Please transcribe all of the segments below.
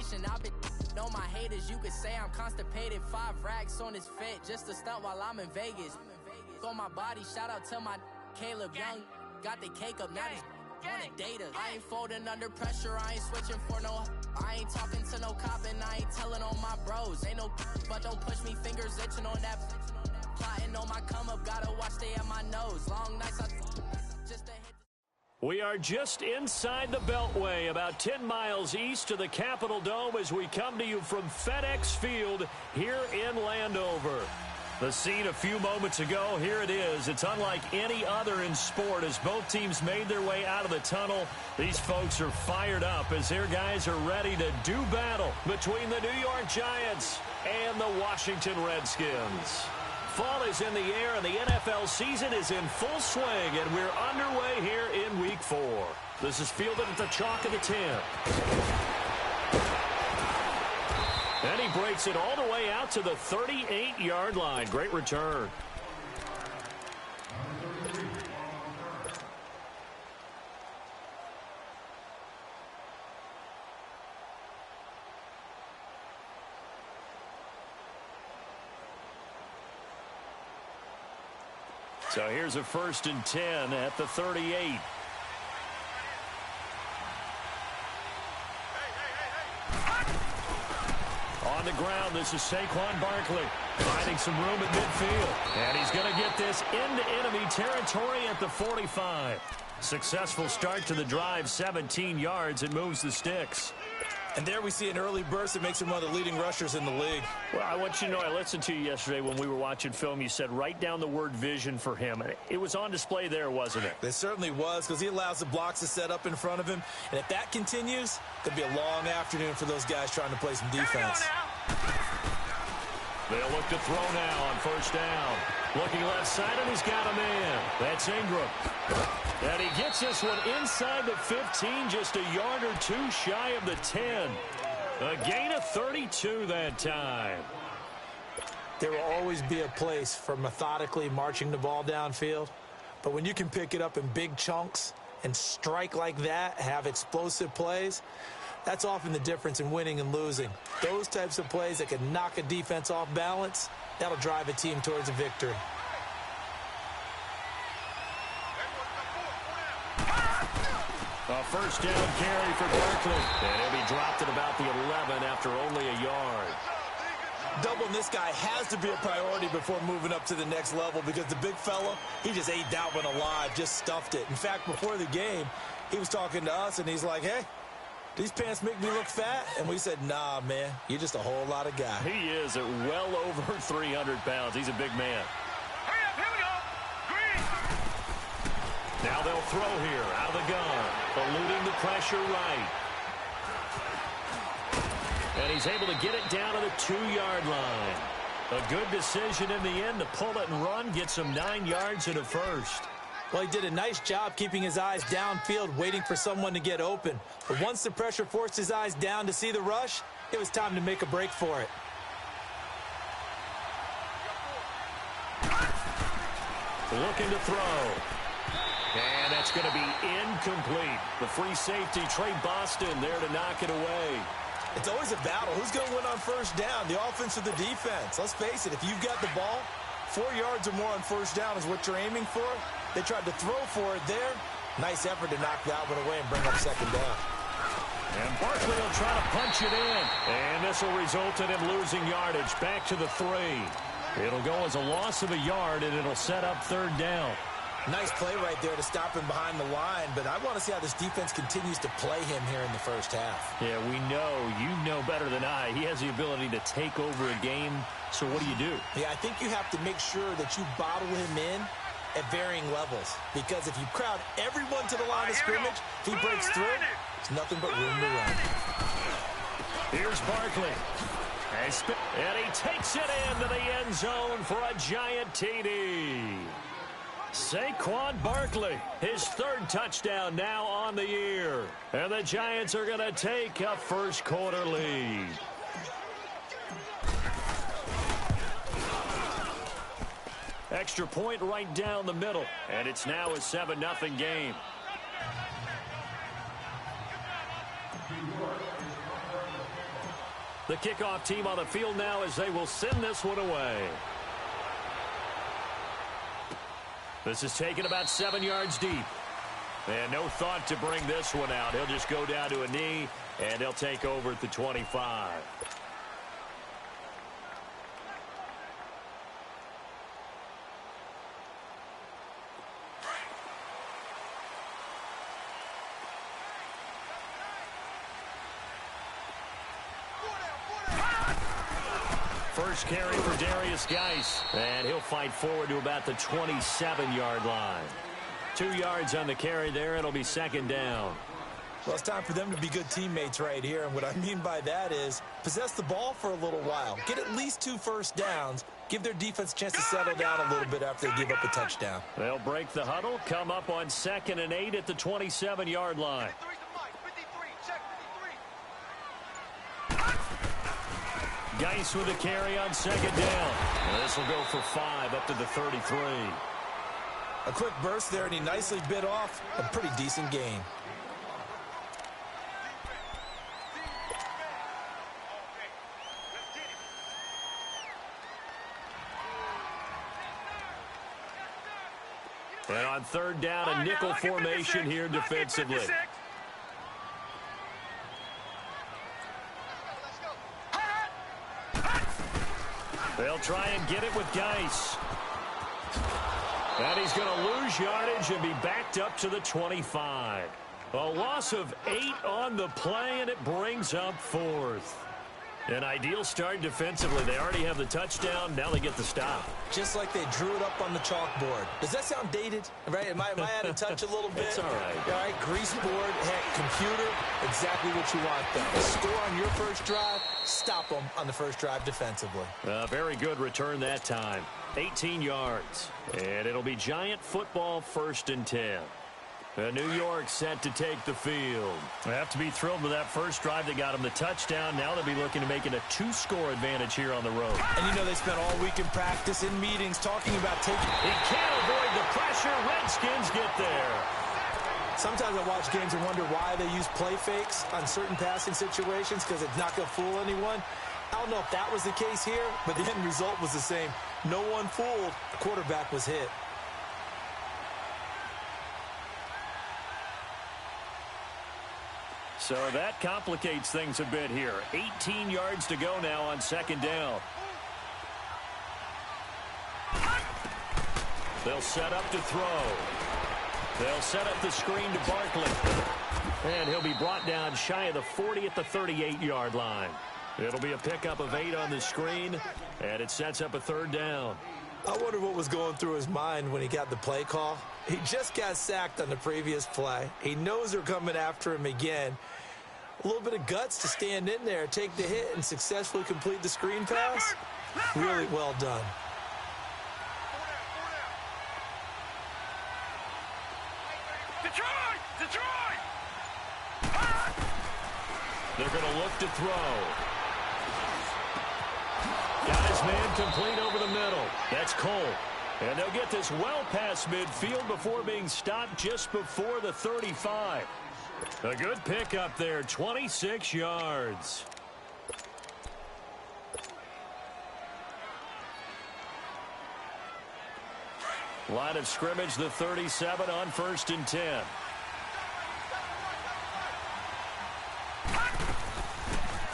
motivation. I've been on my haters, you could say I'm constipated. 5 racks on his fit, just a stunt while I'm in Vegas. On my body, shout out to my Caleb Young. Got the cake up, now these wanna date us. I ain't folding under pressure, I ain't switching for no. I ain't talking to no cop and I ain't telling on my bros. Ain't no but don't push me, fingers itching on that. Plotting on my come up, gotta watch stay at my nose. Long nights, I just to hit. We are just inside the Beltway, about 10 miles east of the Capitol Dome as we come to you from FedEx Field here in Landover. The scene a few moments ago, here it is. It's unlike any other in sport as both teams made their way out of the tunnel. These folks are fired up as their guys are ready to do battle between the New York Giants and the Washington Redskins. Fall is in the air and the NFL season is in full swing, and we're underway here in Week 4. This is fielded at the chalk of the 10. And he breaks it all the way out to the 38-yard line. Great return. So here's a 1st and 10 at the 38. On the ground, this is Saquon Barkley finding some room at midfield. And he's going to get this into enemy territory at the 45. Successful start to the drive, 17 yards, and moves the sticks. And there we see an early burst that makes him one of the leading rushers in the league. Well, I want you to know, I listened to you yesterday when we were watching film. You said write down the word vision for him. It was on display there, wasn't it? It certainly was, because he allows the blocks to set up in front of him. And if that continues, it could be a long afternoon for those guys trying to play some defense. They'll look to throw now on 1st down. Looking left side, and he's got a man. That's Ingram. And he gets this one inside the 15, just a yard or two shy of the 10. A gain of 32 that time. There will always be a place for methodically marching the ball downfield. But when you can pick it up in big chunks and strike like that, have explosive plays, that's often the difference in winning and losing. Those types of plays that can knock a defense off balance, that'll drive a team towards a victory. A 1st down carry for Barkley. And he'll be dropped at about the 11 after only a yard. Doubling this guy has to be a priority before moving up to the next level, because the big fella, he just ate that one alive, just stuffed it. In fact, before the game, he was talking to us, and he's like, hey, these pants make me look fat? And we said, nah, man, you're just a whole lot of guy. He is at well over 300 pounds. He's a big man. Hurry up, here we go. Green. Now they'll throw here out of the gun, eluding the pressure right. And he's able to get it down to the 2-yard line. A good decision in the end to pull it and run, get some 9 yards and a 1st. Well, he did a nice job keeping his eyes downfield, waiting for someone to get open. But once the pressure forced his eyes down to see the rush, it was time to make a break for it. Looking to throw. And that's going to be incomplete. The free safety, Trey Boston, there to knock it away. It's always a battle. Who's going to win on 1st down, the offense or the defense? Let's face it, if you've got the ball, 4 yards or more on 1st down is what you're aiming for. They tried to throw for it there. Nice effort to knock that one away and bring up 2nd down. And Barkley will try to punch it in. And this will result in him losing yardage back to the 3. It'll go as a loss of a yard, and it'll set up 3rd down. Nice play right there to stop him behind the line, but I want to see how this defense continues to play him here in the 1st half. Yeah, we know. You know better than I. He has the ability to take over a game, so what do? Yeah, I think you have to make sure that you bottle him in at varying levels, because if you crowd everyone to the line of scrimmage, if he breaks through, there's nothing but room to run. Here's Barkley. And he takes it into the end zone for a giant TD. Saquon Barkley, his 3rd touchdown now on the year. And the Giants are going to take a 1st quarter lead. Extra point right down the middle. And it's now a 7-0 game. The kickoff team on the field now as they will send this one away. This is taken about 7 yards deep. And no thought to bring this one out. He'll just go down to a knee, and he'll take over at the 25. First carry for Darius Geis, and he'll fight forward to about the 27-yard line. 2 yards on the carry there. It'll be second down. Well, it's time for them to be good teammates right here, and what I mean by that is possess the ball for a little while. Get at least 2 first downs. Give their defense a chance to settle down a little bit after they give up a touchdown. They'll break the huddle, come up on 2nd and 8 at the 27-yard line. Geis with a carry on second down. This will go for 5 up to the 33. A quick burst there, and he nicely bit off a pretty decent gain. And on third down, a nickel formation here defensively. They'll try and get it with Geis. And he's going to lose yardage and be backed up to the 25. A loss of 8 on the play, and it brings up 4th. An ideal start defensively. They already have the touchdown. Now they get the stop. Just like they drew it up on the chalkboard. Does that sound dated? Right? Am I out of touch a little bit? It's all right. All right, grease board, heck, computer, exactly what you want, though. Score on your first drive, stop them on the first drive defensively. Very good return that time. 18 yards. And it'll be Giant football, 1st and 10. New York set to take the field. They have to be thrilled with that first drive. They got them the touchdown. Now they'll be looking to make it a 2-score advantage here on the road. And you know they spent all week in practice, in meetings, talking about taking... He can't avoid the pressure. Redskins get there. Sometimes I watch games and wonder why they use play fakes on certain passing situations, because it's not going to fool anyone. I don't know if that was the case here, but the end result was the same. No one fooled. The quarterback was hit. So that complicates things a bit here. 18 yards to go now on second down. They'll set up to throw. They'll set up the screen to Barkley. And he'll be brought down shy of the 40 at the 38-yard line. It'll be a pickup of 8 on the screen, and it sets up a third down. I wonder what was going through his mind when he got the play call. He just got sacked on the previous play. He knows they're coming after him again. A little bit of guts to stand in there, take the hit, and successfully complete the screen pass. Really well done. Detroit! They're going to look to throw. Got his man complete over the middle. That's Cole. And they'll get this well past midfield before being stopped just before the 35. A good pickup there, 26 yards. Line of scrimmage, the 37 on 1st and 10.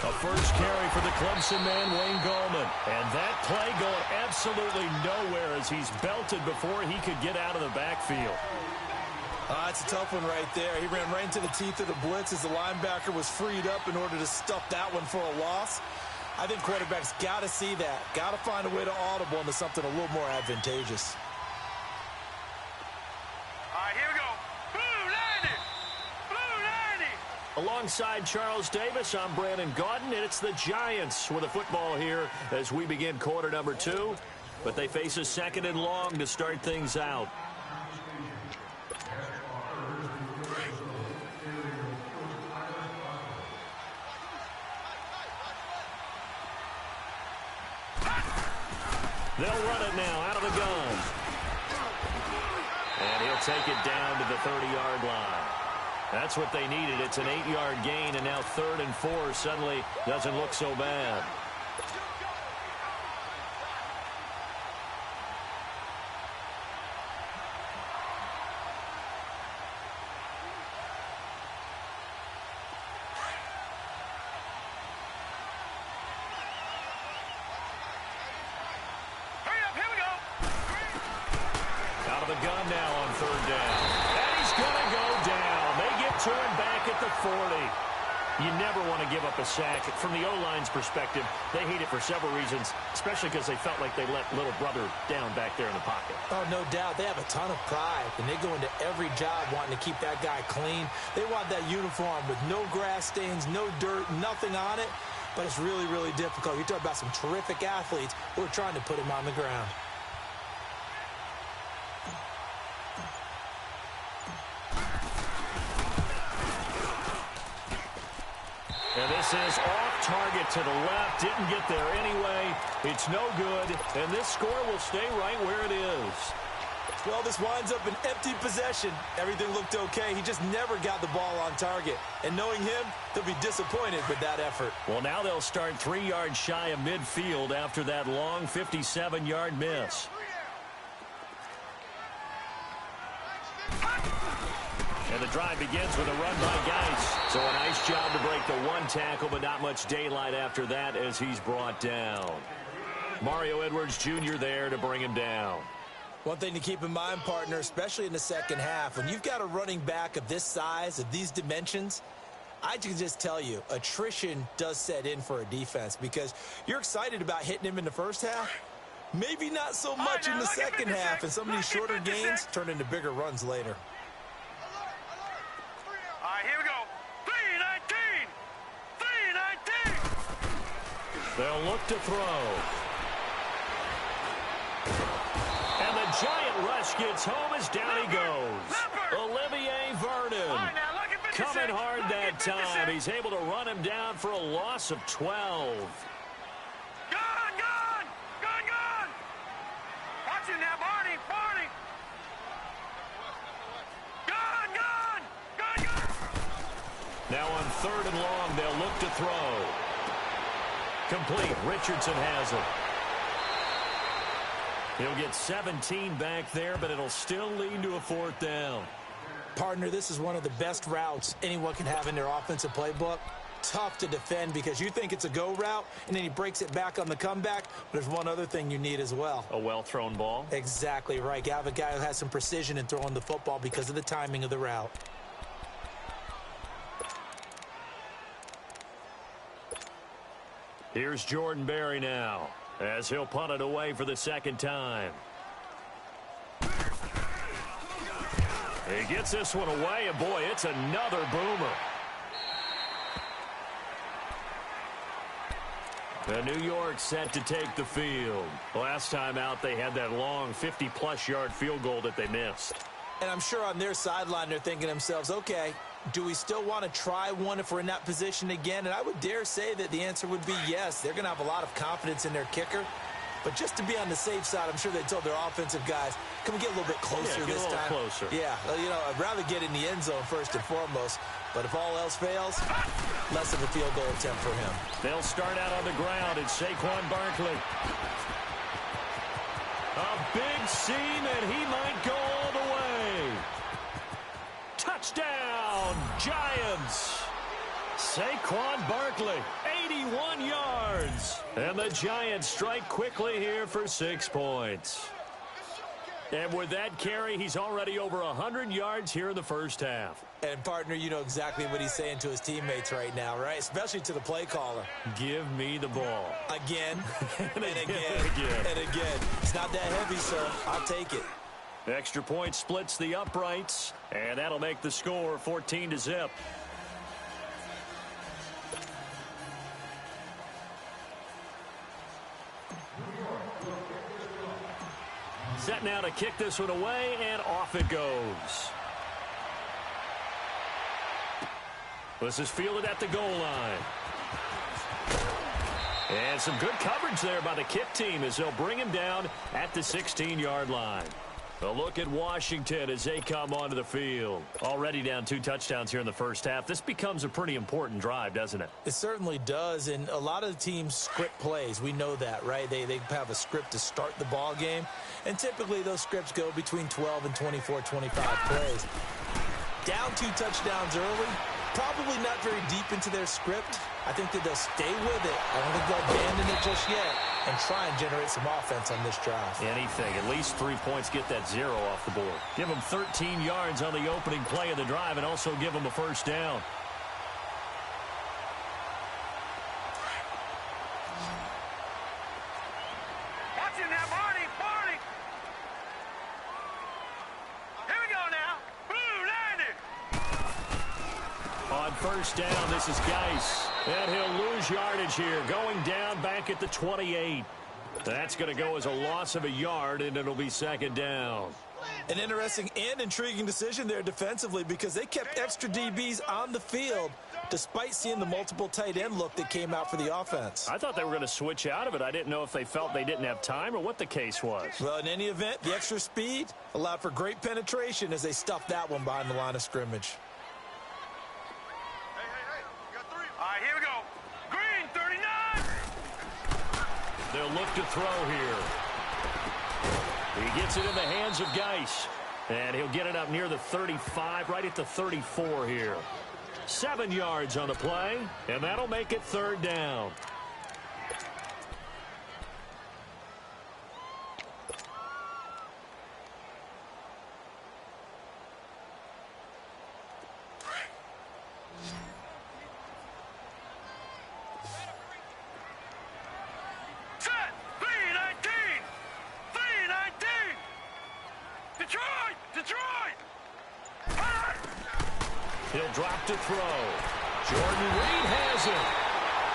A first carry for the Clemson man, Wayne Gallman. And that play going absolutely nowhere as he's belted before he could get out of the backfield. That's a tough one right there. He ran right into the teeth of the blitz as the linebacker was freed up in order to stuff that one for a loss. I think quarterbacks got to see that. Got to find a way to audible into something a little more advantageous. All right, here we go. Blue 90! Blue 90! Alongside Charles Davis, I'm Brandon Gaudin, and it's the Giants with the football here as we begin quarter number 2. But they face a 2nd and long to start things out. They'll run it now out of the gun. And he'll take it down to the 30-yard line. That's what they needed. It's an 8-yard gain, and now 3rd and 4 suddenly doesn't look so bad. Out of the gun now on 3rd down. And he's going to go down. They get turned back at the 40. You never want to give up a sack. From the O-line's perspective, they hate it for several reasons, especially because they felt like they let little brother down back there in the pocket. Oh, no doubt. They have a ton of pride, and they go into every job wanting to keep that guy clean. They want that uniform with no grass stains, no dirt, nothing on it. But it's really, really difficult. You're talking about some terrific athletes who are trying to put him on the ground. And this is off target to the left. Didn't get there anyway. It's no good. And this score will stay right where it is. Well, this winds up an empty possession. Everything looked okay. He just never got the ball on target. And knowing him, he'll be disappointed with that effort. Well, now they'll start 3 yards shy of midfield after that long 57-yard miss. And the drive begins with a run by Geis. So a nice job to break the one tackle, but not much daylight after that as he's brought down. Mario Edwards Jr. there to bring him down. One thing to keep in mind, partner, especially in the second half, when you've got a running back of this size, of these dimensions, I can just tell you, attrition does set in for a defense because you're excited about hitting him in the first half. Maybe not so much in the second half, and some of these shorter gains turn into bigger runs later. All right, here we go. 3-19. 3-19. They'll look to throw. And the giant rush gets home as down he goes. Olivier Vernon coming hard that time. He's able to run him down for a loss of 12. Gone! Watch him now, Barney! Gone! Now on 3rd and long, they'll look to throw. Complete. Richardson has it. He'll get 17 back there, but it'll still lead to a 4th down. Partner, this is one of the best routes anyone can have in their offensive playbook. Tough to defend because you think it's a go route, and then he breaks it back on the comeback. But there's one other thing you need as well. A well-thrown ball. Exactly right. You have a guy who has some precision in throwing the football because of the timing of the route. Here's Jordan Berry now, as he'll punt it away for the 2nd time. He gets this one away, and boy, it's another boomer. The New York set to take the field. Last time out, they had that long 50-plus yard field goal that they missed. And I'm sure on their sideline, they're thinking to themselves, okay, do we still want to try one if we're in that position again? And I would dare say that the answer would be yes. They're going to have a lot of confidence in their kicker. But just to be on the safe side, I'm sure they told their offensive guys, can we get a little bit closer this time? Closer. Yeah, you know, I'd rather get in the end zone first and foremost. But if all else fails, less of a field goal attempt for him. They'll start out on the ground. It's Saquon Barkley. A big seam, and he might go all the way. Touchdown, Giants. Saquon Barkley, 81 yards. And the Giants strike quickly here for 6 points. And with that carry, he's already over 100 yards here in the first half. And, partner, you know exactly what he's saying to his teammates right now, right? Especially to the play caller. Give me the ball. Again, and again, and again. It's not that heavy, sir. I'll take it. Extra point splits the uprights, and that'll make the score 14-0. Set now to kick this one away, and off it goes. This is fielded at the goal line. And some good coverage there by the kick team as they'll bring him down at the 16-yard line. A look at Washington as they come onto the field. Already down 2 touchdowns here in the first half. This becomes a pretty important drive, doesn't it? It certainly does, and a lot of the teams script plays. We know that, right? They have a script to start the ball game, and typically those scripts go between 12 and 24, 25 plays. Down 2 touchdowns early, probably not very deep into their script. I think that they'll stay with it. I don't think they'll abandon it just yet and try and generate some offense on this drive. Anything. At least 3 points, get that 0 off the board. Give them 13 yards on the opening play of the drive and also give them a first down. Watching that, Barney. Here we go now. Blue, landed. On first down, this is Geis. And he'll lose yardage here, going down back at the 28. That's going to go as a loss of a yard, and it'll be second down. An interesting and intriguing decision there defensively because they kept extra DBs on the field despite seeing the multiple tight end look that came out for the offense. I thought they were going to switch out of it. I didn't know if they felt they didn't have time or what the case was. Well, in any event, the extra speed allowed for great penetration as they stuffed that one behind the line of scrimmage. All right, here we go. Green, 39. They'll look to throw here. He gets it in the hands of Geis. And he'll get it up near the 35, right at the 34 here. 7 yards on the play, and that'll make it third down. He'll drop to throw. Jordan Reed has it.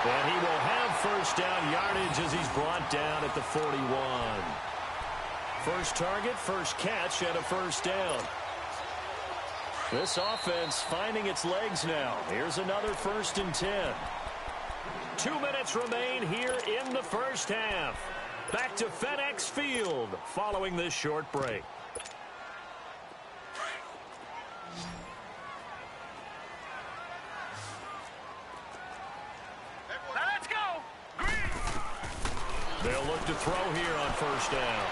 And he will have first down yardage as he's brought down at the 41. First target, first catch, and a first down. This offense finding its legs now. Here's another 1st and 10. 2 minutes remain here in the first half. Back to FedEx Field following this short break. They'll look to throw here on first down.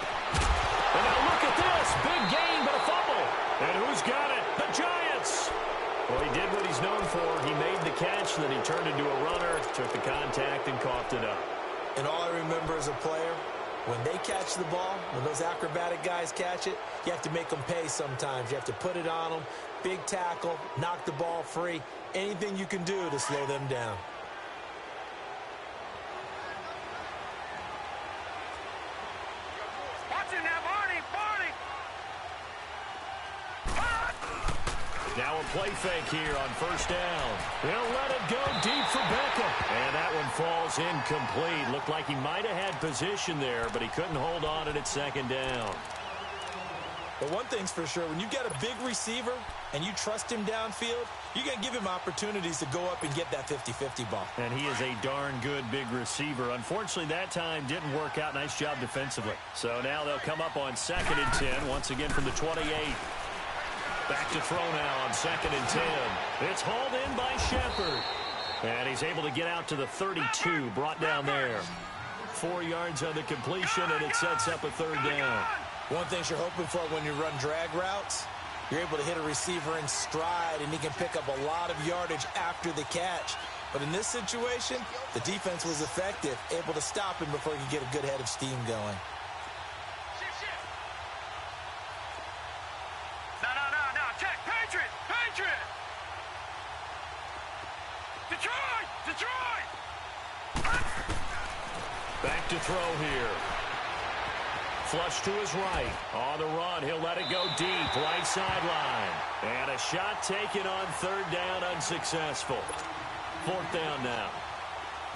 And now look at this. Big gain, but a fumble. And who's got it? The Giants. Well, he did what he's known for. He made the catch, then he turned into a runner, took the contact, and coughed it up. And all I remember as a player, when they catch the ball, when those acrobatic guys catch it, you have to make them pay sometimes. You have to put it on them, big tackle, knock the ball free, anything you can do to slow them down. Now a play fake here on first down. He'll let it go deep for Beckham. And that one falls incomplete. Looked like he might have had position there, but he couldn't hold on at second down. But one thing's for sure, when you get a big receiver and you trust him downfield, you're going to give him opportunities to go up and get that 50-50 ball. And he is a darn good big receiver. Unfortunately, that time didn't work out. Nice job defensively. So now they'll come up on 2nd and 10, once again from the 28. Back to throw now on 2nd and 10. It's hauled in by Shepard. And he's able to get out to the 32, brought down there. 4 yards on the completion, and it sets up a third down. One thing you're hoping for when you run drag routes, you're able to hit a receiver in stride, and he can pick up a lot of yardage after the catch. But in this situation, the defense was effective, able to stop him before he could get a good head of steam going. Back to throw here. Flush to his right. On the run, he'll let it go deep. Right sideline. And a shot taken on third down, unsuccessful. 4th down now.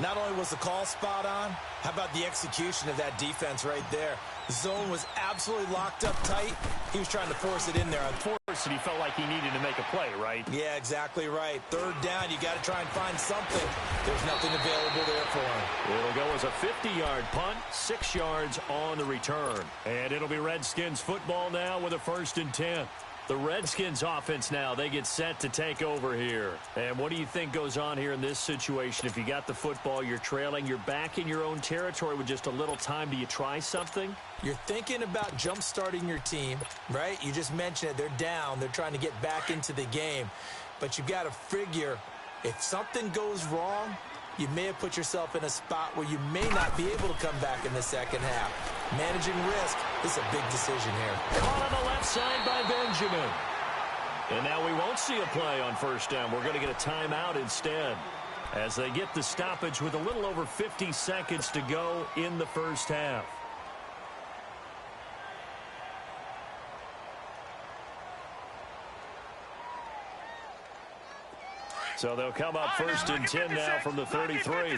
Not only was the call spot on, how about the execution of that defense right there? The zone was absolutely locked up tight. He was trying to force it in there. Unfortunately, and he felt like he needed to make a play, right? Yeah, exactly right. Third down, you got to try and find something. There's nothing available there for him. It'll go as a 50-yard punt, 6 yards on the return. And it'll be Redskins football now with a 1st and 10. The Redskins offense now, they get set to take over here. And what do you think goes on here in this situation? If you got the football, you're trailing, you're back in your own territory with just a little time. Do you try something? You're thinking about jump-starting your team, right? You just mentioned it. They're down. They're trying to get back into the game. But you've got to figure, if something goes wrong, you may have put yourself in a spot where you may not be able to come back in the second half. Managing risk is a big decision here. Caught on the left side by Benjamin. And now we won't see a play on 1st down. We're going to get a timeout instead as they get the stoppage with a little over 50 seconds to go in the 1st half. So they'll come up 1st and 10 now from the 33. All right,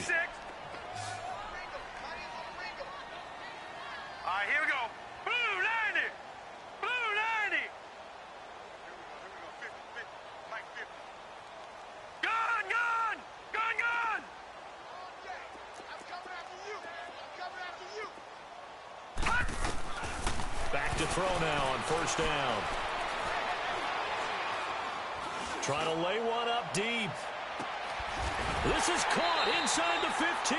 here we go. Blue 90. Blue 90. Gun, gun. Gun, gun. I'm coming after you. I'm coming after you. Back to throw now on 1st down. Trying to lay one up deep. This is caught inside the 15.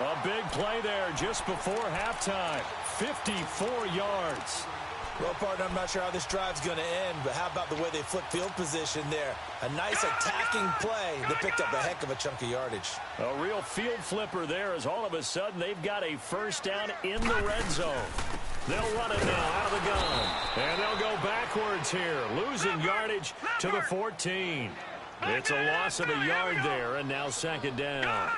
A big play there just before halftime. 54 yards. Well, partner, I'm not sure how this drive's going to end, but how about the way they flip field position there? A nice attacking play that picked up a heck of a chunk of yardage. A real field flipper there as all of a sudden they've got a 1st down in the red zone. They'll run it now out of the gun. And they'll go backwards here, losing yardage to the 14. It's a loss of a yard there, and now 2nd down.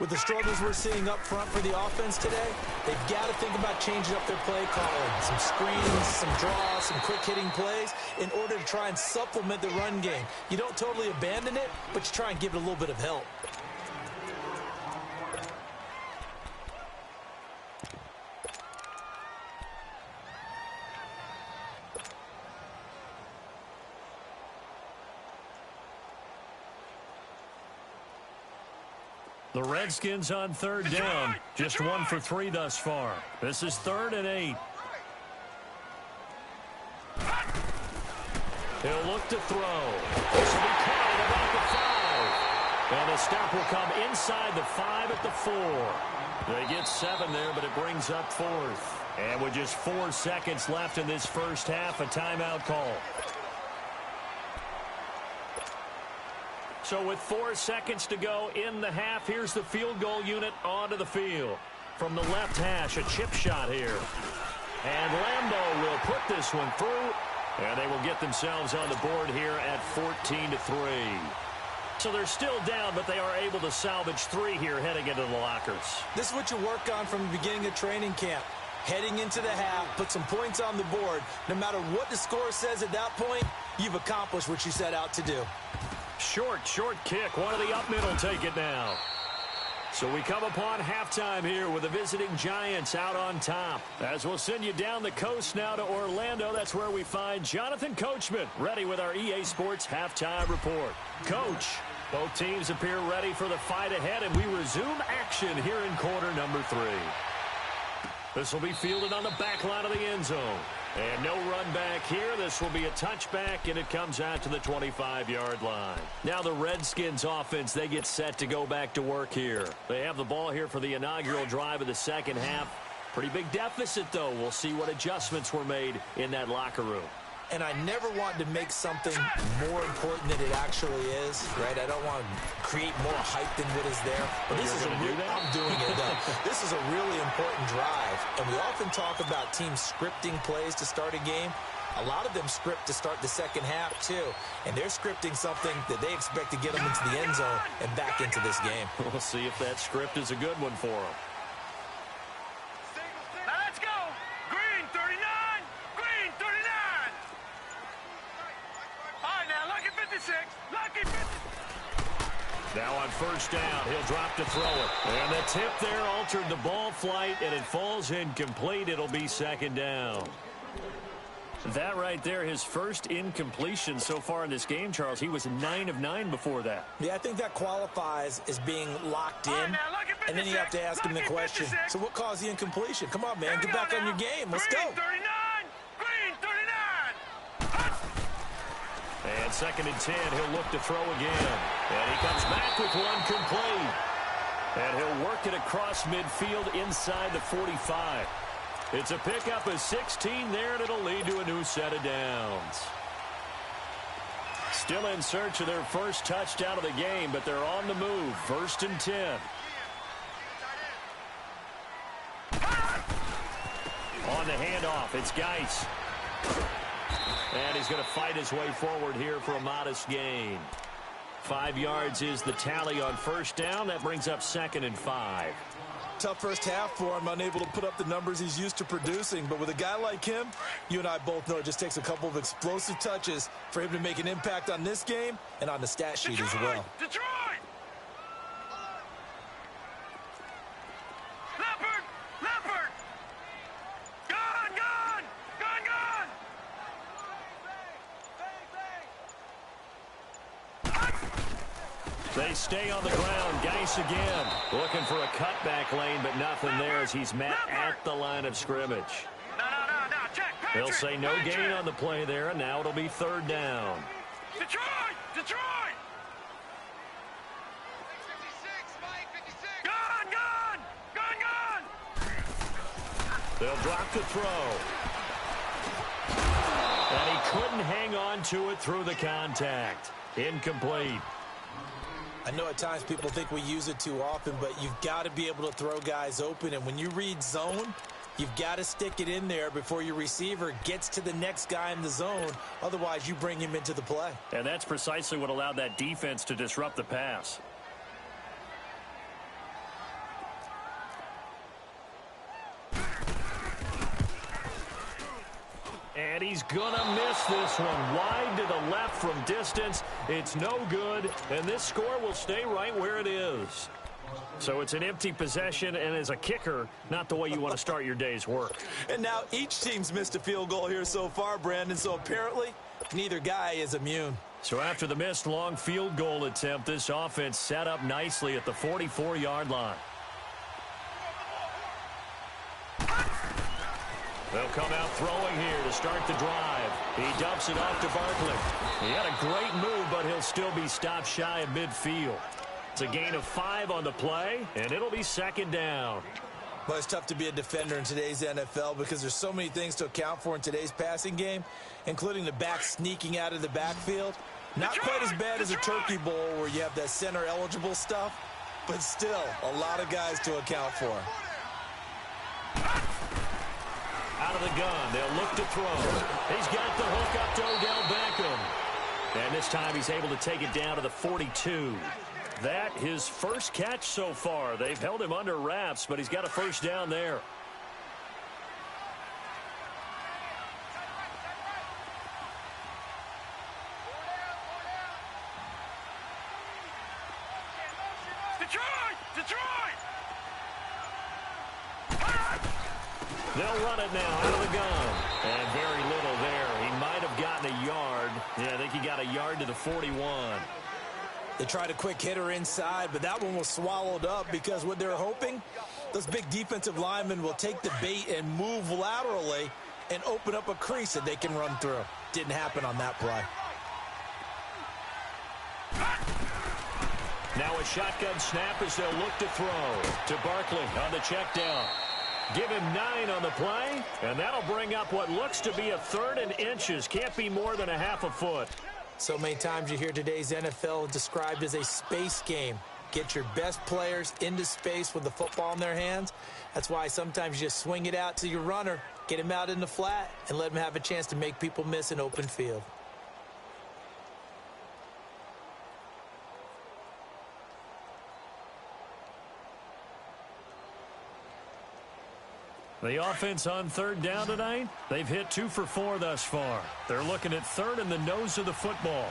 With the struggles we're seeing up front for the offense today, they've got to think about changing up their play calling. Some screens, some draws, some quick-hitting plays in order to try and supplement the run game. You don't totally abandon it, but you try and give it a little bit of help. The Redskins on 3rd down. Just 1 for 3 thus far. This is 3rd and 8. He'll look to throw. This will be caught at about the 5. And the stop will come inside the 5 at the 4. They get 7 there, but it brings up 4th. And with just 4 seconds left in this 1st half, a timeout call. So with 4 seconds to go in the half, here's the field goal unit onto the field. From the left hash, a chip shot here. And Lambeau will put this one through, and they will get themselves on the board here at 14-3. So they're still down, but they are able to salvage 3 here heading into the lockers. This is what you work on from the beginning of training camp. Heading into the half, put some points on the board. No matter what the score says at that point, you've accomplished what you set out to do. Short kick. One of the up middle take it now. So we come upon halftime here with the visiting Giants out on top. As we'll send you down the coast now to Orlando, that's where we find Jonathan Coachman ready with our EA Sports halftime report. Coach, both teams appear ready for the fight ahead, and we resume action here in quarter number 3. This will be fielded on the back line of the end zone. And no run back here. This will be a touchback, and it comes out to the 25-yard line. Now the Redskins offense, they get set to go back to work here. They have the ball here for the inaugural drive of the 2nd half. Pretty big deficit, though. We'll see what adjustments were made in that locker room. And I never want to make something more important than it actually is, right? I don't want to create more hype than what is there. But this is I'm doing it, though. This is a really important drive. And we often talk about teams scripting plays to start a game. A lot of them script to start the 2nd half, too. And they're scripting something that they expect to get them into the end zone and back into this game. We'll see if that script is a good one for them. Let's go. Green 39. Green 39. All right, now, lucky 56. Lucky 56. Now on 1st down, he'll drop to throw it. And the tip there altered the ball flight, and it falls incomplete. It'll be 2nd down. That right there, his first incompletion so far in this game, Charles. He was 9 of 9 before that. Yeah, I think that qualifies as being locked in. And then you have to ask him the question, so what caused the incompletion? Come on, man, get back on your game. Let's go. Green 39. And 2nd and 10, he'll look to throw again. And he comes back with one complete. And he'll work it across midfield inside the 45. It's a pickup of 16 there, and it'll lead to a new set of downs. Still in search of their first touchdown of the game, but they're on the move. 1st and 10. On the handoff, it's Geis. And he's going to fight his way forward here for a modest gain. 5 yards is the tally on 1st down. That brings up 2nd and 5. Tough first half for him, unable to put up the numbers he's used to producing. But with a guy like him, you and I both know it just takes a couple of explosive touches for him to make an impact on this game and on the stat sheet as well. Detroit! Leopard! Gone! They stay on the ground. Geis again. Looking for a cutback lane, but nothing there as he's met at the line of scrimmage. No. Check. They'll say no gain on the play there, and now it'll be 3rd down. Detroit! 56, Gone! They'll drop the throw. And he couldn't hang on to it through the contact. Incomplete. I know at times people think we use it too often, but you've got to be able to throw guys open. And when you read zone, you've got to stick it in there before your receiver gets to the next guy in the zone. Otherwise, you bring him into the play. And that's precisely what allowed that defense to disrupt the pass. And he's gonna miss this one. Wide to the left from distance. It's no good, and this score will stay right where it is. So it's an empty possession, and as a kicker, not the way you want to start your day's work. And now each team's missed a field goal here so far, Brandon, so apparently neither guy is immune. So after the missed long field goal attempt, this offense set up nicely at the 44-yard line. They'll come out throwing here to start the drive. He dumps it off to Barkley. He had a great move, but he'll still be stopped shy of midfield. It's a gain of 5 on the play, and it'll be 2nd down. Well, it's tough to be a defender in today's NFL because there's so many things to account for in today's passing game, including the back sneaking out of the backfield. Not quite as bad as a turkey bowl where you have that center-eligible stuff, but still a lot of guys to account for. Out of the gun, they'll look to throw. He's got the hook up to Odell Beckham. And this time he's able to take it down to the 42. That his first catch so far. They've held him under wraps, but he's got a 1st down there. Detroit! They'll run it now out of the gun. And very little there. He might have gotten a yard. Yeah, I think he got a yard to the 41. They tried a quick hitter inside, but that one was swallowed up because what they're hoping, those big defensive linemen will take the bait and move laterally and open up a crease that they can run through. Didn't happen on that play. Now a shotgun snap as they'll look to throw to Barkley on the check down. Give him 9 on the play, and that'll bring up what looks to be a 3rd and inches. Can't be more than a half a foot. So many times you hear today's NFL described as a space game. Get your best players into space with the football in their hands. That's why sometimes you just swing it out to your runner, get him out in the flat, and let him have a chance to make people miss an open field. The offense on 3rd down tonight, they've hit 2 for 4 thus far. They're looking at 3rd and the nose of the football.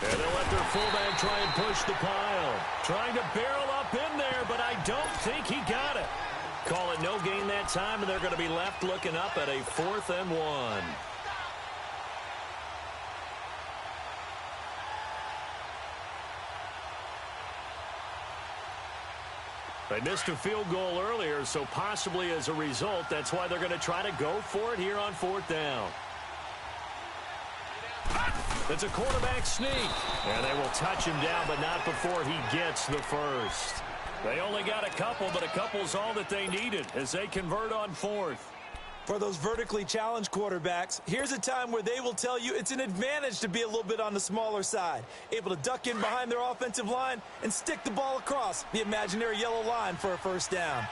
And they'll let their fullback try and push the pile. Trying to barrel up in there, but I don't think he got it. Call it no gain that time, and they're going to be left looking up at a 4th and 1. They missed a field goal earlier, so possibly as a result, that's why they're going to try to go for it here on 4th down. It's a quarterback sneak, and they will touch him down, but not before he gets the first. They only got a couple, but a couple's all that they needed as they convert on 4th. For those vertically challenged quarterbacks, here's a time where they will tell you it's an advantage to be a little bit on the smaller side, able to duck in behind their offensive line and stick the ball across the imaginary yellow line for a first down.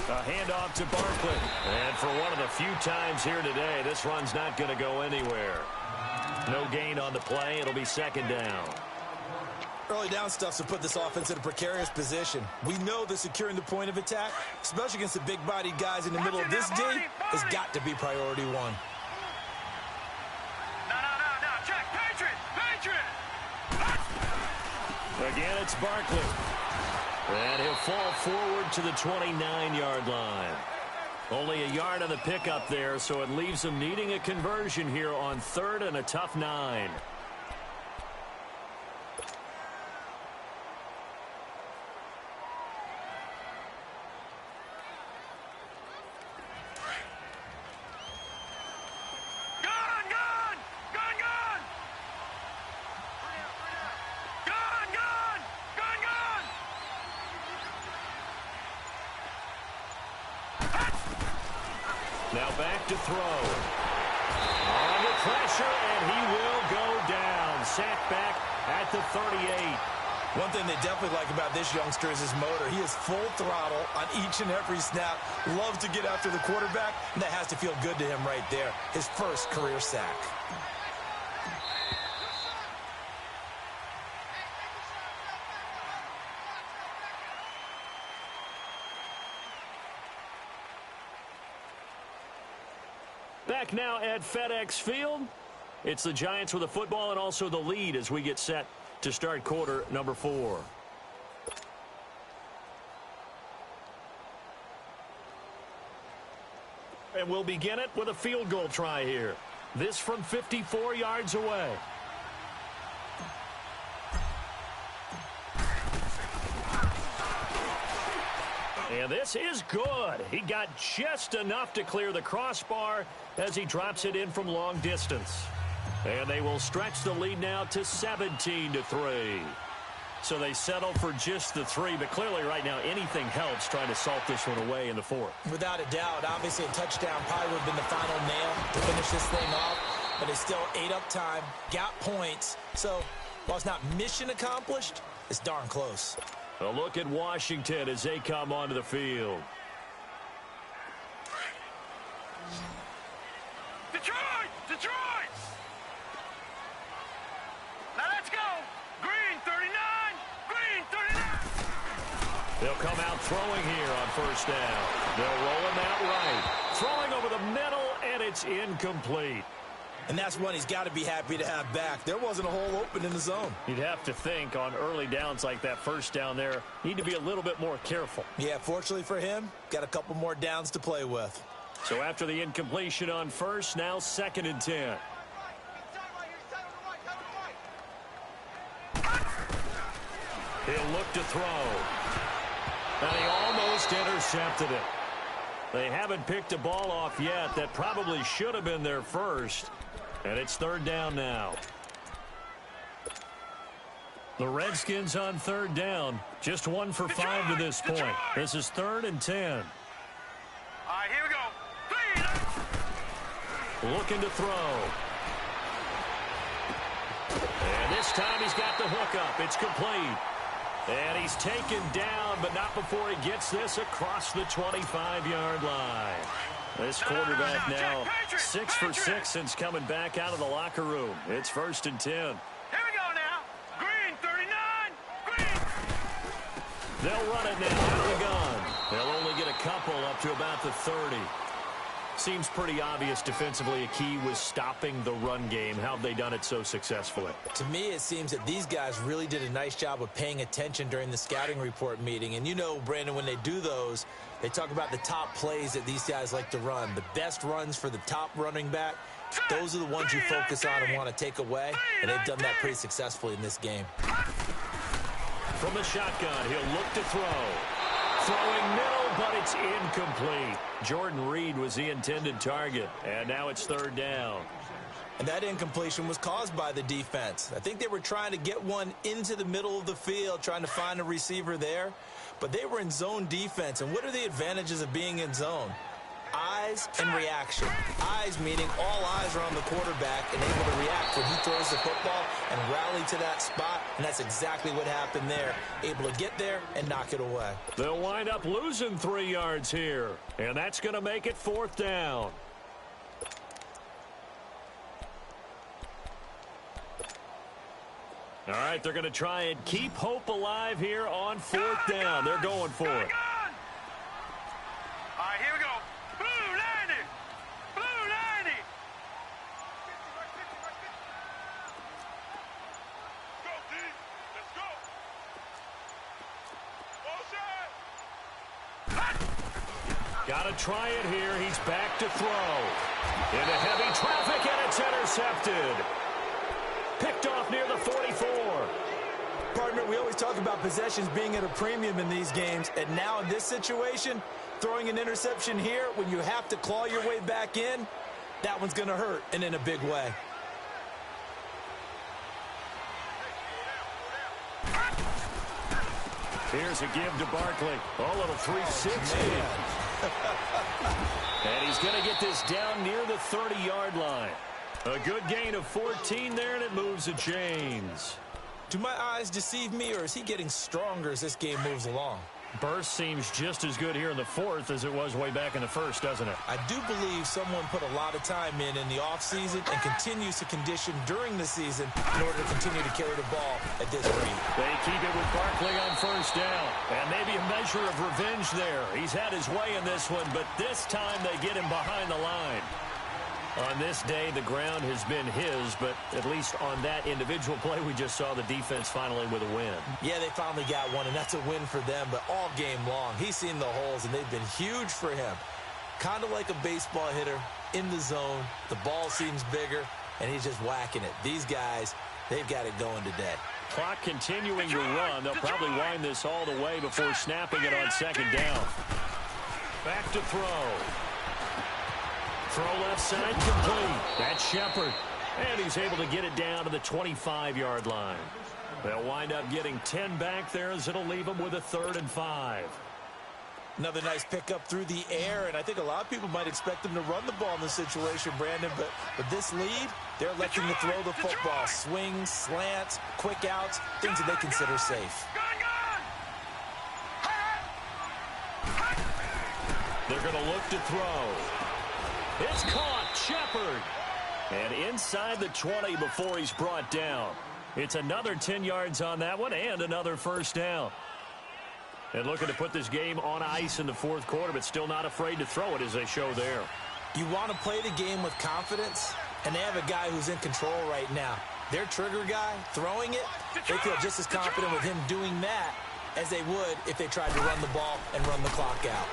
A handoff to Barkley. And for one of the few times here today, this run's not going to go anywhere. No gain on the play. It'll be 2nd down. Early down stuff to put this offense in a precarious position. We know that securing the point of attack, especially against the big-bodied guys in the middle of this D, has got to be priority 1. No. Check. Patriot. Again, it's Barkley. And he'll fall forward to the 29-yard line. Only a yard on the pickup there, so it leaves them needing a conversion here on 3rd and a tough 9. Now back to throw. Under pressure, and he will go down. Sacked back at the 38. One thing they definitely like about this youngster is his motor. He is full throttle on each and every snap. Loves to get after the quarterback, and that has to feel good to him right there. His first career sack. Back now at FedEx Field. It's the Giants with the football and also the lead as we get set to start quarter number 4. And we'll begin it with a field goal try here. This from 54 yards away. And this is good. He got just enough to clear the crossbar as he drops it in from long distance. And they will stretch the lead now to 17-3. So they settle for just the 3, but clearly right now anything helps trying to salt this one away in the 4th. Without a doubt, obviously a touchdown probably would have been the final nail to finish this thing off, but it's still ate up time, got points. So while it's not mission accomplished, it's darn close. A look at Washington as they come onto the field. Detroit! Now let's go! Green 39! They'll come out throwing here on first down. They'll roll him out right. Throwing over the middle, and it's incomplete. And that's one he's got to be happy to have back. There wasn't a hole open in the zone. You'd have to think on early downs like that first down there, need to be a little bit more careful. Yeah, fortunately for him, got a couple more downs to play with. So after the incompletion on first, now 2nd and 10. He'll look to throw. And he almost intercepted it. They haven't picked a ball off yet. That probably should have been their first. And it's 3rd down now. The Redskins on 3rd down. Just 1 for 5 to this point. This is 3rd and 10. All right, here we go. Looking to throw. And this time he's got the hook up. It's complete. And he's taken down, but not before he gets this across the 25-yard line. This quarterback now 6 for 6 since coming back out of the locker room. It's 1st and 10. Here we go now. Green 39. Green. They'll run it now out of the gun. They'll only get a couple up to about the 30. Seems pretty obvious defensively a key was stopping the run game. How have they done it so successfully? To me, it seems that these guys really did a nice job of paying attention during the scouting report meeting. And you know, Brandon, when they do those, they talk about the top plays that these guys like to run. The best runs for the top running back, those are the ones you focus on and want to take away. And they've done that pretty successfully in this game. From the shotgun, he'll look to throw. Throwing middle, but it's incomplete. Jordan Reed was the intended target, and now it's third down. And that incompletion was caused by the defense. I think they were trying to get one into the middle of the field, trying to find a receiver there, but they were in zone defense. And what are the advantages of being in zone? Eyes and reaction. Eyes meaning all eyes are on the quarterback and able to react when he throws the football and rally to that spot, and that's exactly what happened there. Able to get there and knock it away. They'll wind up losing 3 yards here, and that's going to make it fourth down. All right, they're going to try and keep hope alive here on fourth down. They're going for it. All right, here we go. Blue 90. Blue 90. Go, D. Let's go. Motion. Got to try it here. He's back to throw. Into heavy traffic, and it's intercepted. Picked off near the 44. Partner, we always talk about possessions being at a premium in these games, and now in this situation, throwing an interception here when you have to claw your way back in, that one's going to hurt, and in a big way. Here's a give to Barkley. Oh, little 360. And he's going to get this down near the 30-yard line. A good gain of 14 there, and it moves the chains. Do my eyes deceive me, or is he getting stronger as this game moves along? Burst seems just as good here in the fourth as it was way back in the first, doesn't it? I do believe someone put a lot of time in the offseason and continues to condition during the season in order to continue to carry the ball at this rate. They keep it with Barkley on first down. And maybe a measure of revenge there. He's had his way in this one, but this time they get him behind the line. On this day, the ground has been his, but at least on that individual play, we just saw the defense finally with a win. Yeah, they finally got one, and that's a win for them, but all game long, he's seen the holes, and they've been huge for him. Kind of like a baseball hitter in the zone. The ball seems bigger, and he's just whacking it. These guys, they've got it going today. Clock continuing to run. They'll probably wind this all the way before snapping it on second down. Back to throw. Throw left side complete. That's Shepard. And he's able to get it down to the 25-yard line. They'll wind up getting 10 back there as it'll leave them with a 3rd and 5. Another nice pickup through the air, and I think a lot of people might expect them to run the ball in this situation, Brandon, but with this lead, they're electing to throw the football. Swings, slants, quick outs, things that they consider safe. They're going to look to throw. It's caught, Shepard. And inside the 20 before he's brought down. It's another 10 yards on that one and another first down. And looking to put this game on ice in the fourth quarter, but still not afraid to throw it as they show there. You want to play the game with confidence, and they have a guy who's in control right now. Their trigger guy, throwing it, they feel just as confident with him doing that as they would if they tried to run the ball and run the clock out.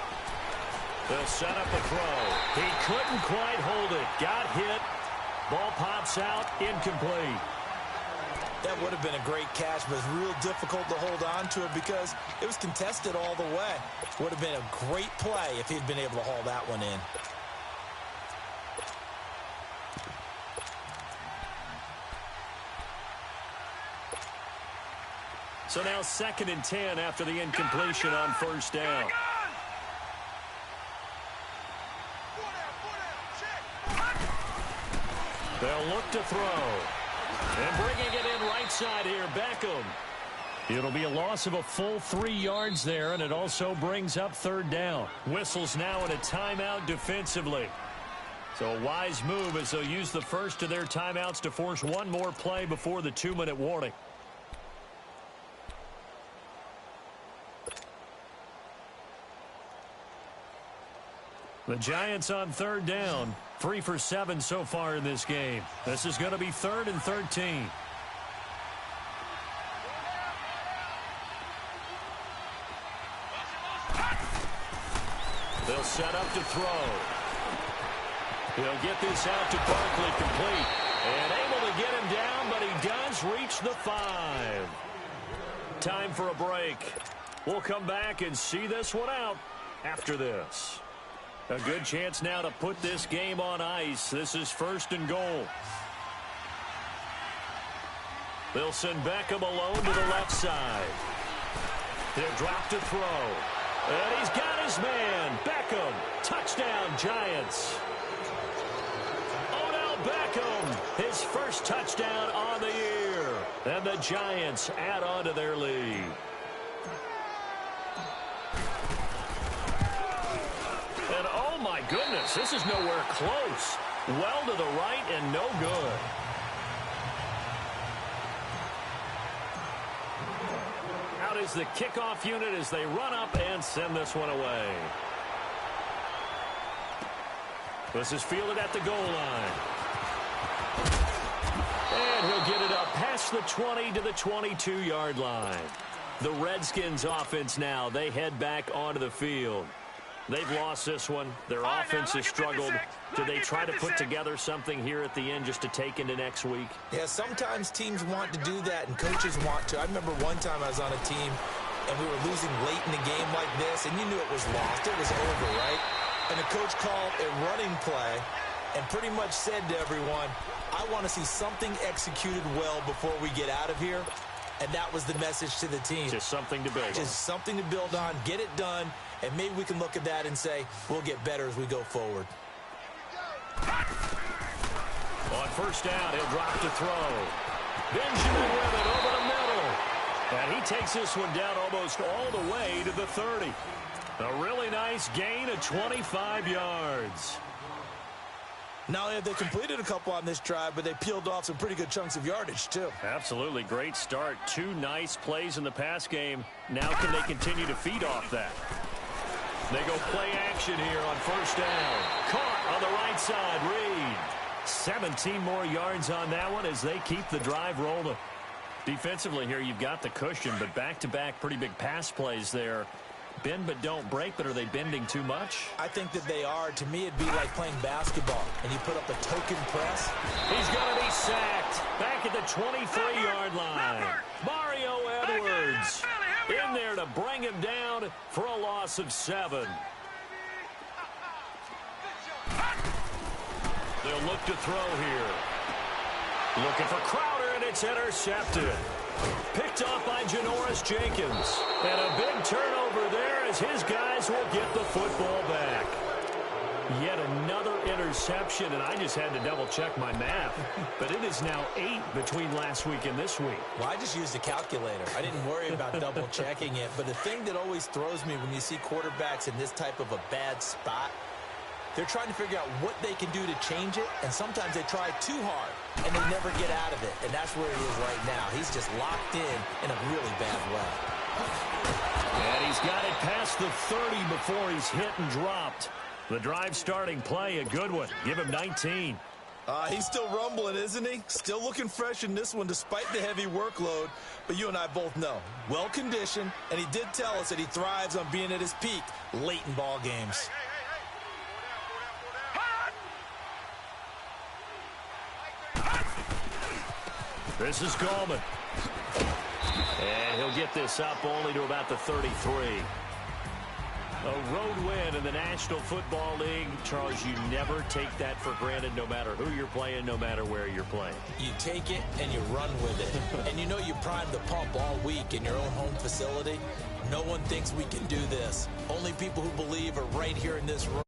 They'll set up a throw. He couldn't quite hold it. Got hit. Ball pops out. Incomplete. That would have been a great catch, but it's real difficult to hold on to it because it was contested all the way. Would have been a great play if he'd been able to haul that one in. So now 2nd and 10 after the incompletion on first down. They'll look to throw. And bringing it in right side here, Beckham. It'll be a loss of a full 3 yards there, and it also brings up 3rd down. Whistles now in a timeout defensively. So a wise move as they'll use the first of their timeouts to force one more play before the 2-minute warning. The Giants on third down. 3 for 7 so far in this game. This is going to be 3rd and 13. They'll set up to throw. He'll get this out to Barkley complete. And able to get him down, but he does reach the 5. Time for a break. We'll come back and see this one out after this. A good chance now to put this game on ice. This is 1st and goal. They'll send Beckham alone to the left side. He'll drop to throw. And he's got his man. Beckham. Touchdown, Giants. Odell Beckham. His first touchdown on the year. And the Giants add on to their lead. And oh my goodness, this is nowhere close. Well to the right and no good. Out is the kickoff unit as they run up and send this one away. This is fielded at the goal line. And he'll get it up past the 20 to the 22-yard line. The Redskins offense now, they head back onto the field. They've lost this one. Their offense has struggled. Do they try to put together something here at the end just to take into next week? Yeah, sometimes teams want to do that and coaches want to. I remember one time I was on a team and we were losing late in a game like this, and you knew it was lost. It was over, right? And the coach called a running play and pretty much said to everyone, I want to see something executed well before we get out of here. And that was the message to the team. Just something to build on. Just something to build on, get it done, and maybe we can look at that and say, we'll get better as we go forward. On first down, he'll drop to throw. Benjamin with it over the middle. And he takes this one down almost all the way to the 30. A really nice gain of 25 yards. Not only have they completed a couple on this drive, but they peeled off some pretty good chunks of yardage, too. Absolutely. Great start. 2 nice plays in the pass game. Now can they continue to feed off that? They go play action here on first down. Caught on the right side. Reed. 17 more yards on that one as they keep the drive rolling. Defensively here, you've got the cushion, but back-to-back pretty big pass plays there. Bend but don't break, but are they bending too much? I think that they are. To me, it'd be like playing basketball, and you put up a token press. He's going to be sacked. Back at the 23-yard line. Mario Edwards in there to bring him down for a loss of 7. They'll look to throw here. Looking for Crowder, and it's intercepted. Picked off by Janoris Jenkins. And a big turnover there as his guys will get the football back. Yet another interception, and I just had to double-check my math. But it is now 8 between last week and this week. Well, I just used a calculator. I didn't worry about double-checking it. But the thing that always throws me when you see quarterbacks in this type of a bad spot, they're trying to figure out what they can do to change it, and sometimes they try too hard, and they never get out of it. And that's where he is right now. He's just locked in a really bad way. And he's got it past the 30 before he's hit and dropped. The drive starting play, a good one. Give him 19. He's still rumbling, isn't he? Still looking fresh in this one despite the heavy workload. But you and I both know, well-conditioned, and he did tell us that he thrives on being at his peak late in ball games. This is Gallman. And he'll get this up only to about the 33. A road win in the National Football League. Charles, you never take that for granted no matter who you're playing, no matter where you're playing. You take it and you run with it. And you know you primed the pump all week in your own home facility. No one thinks we can do this. Only people who believe are right here in this room.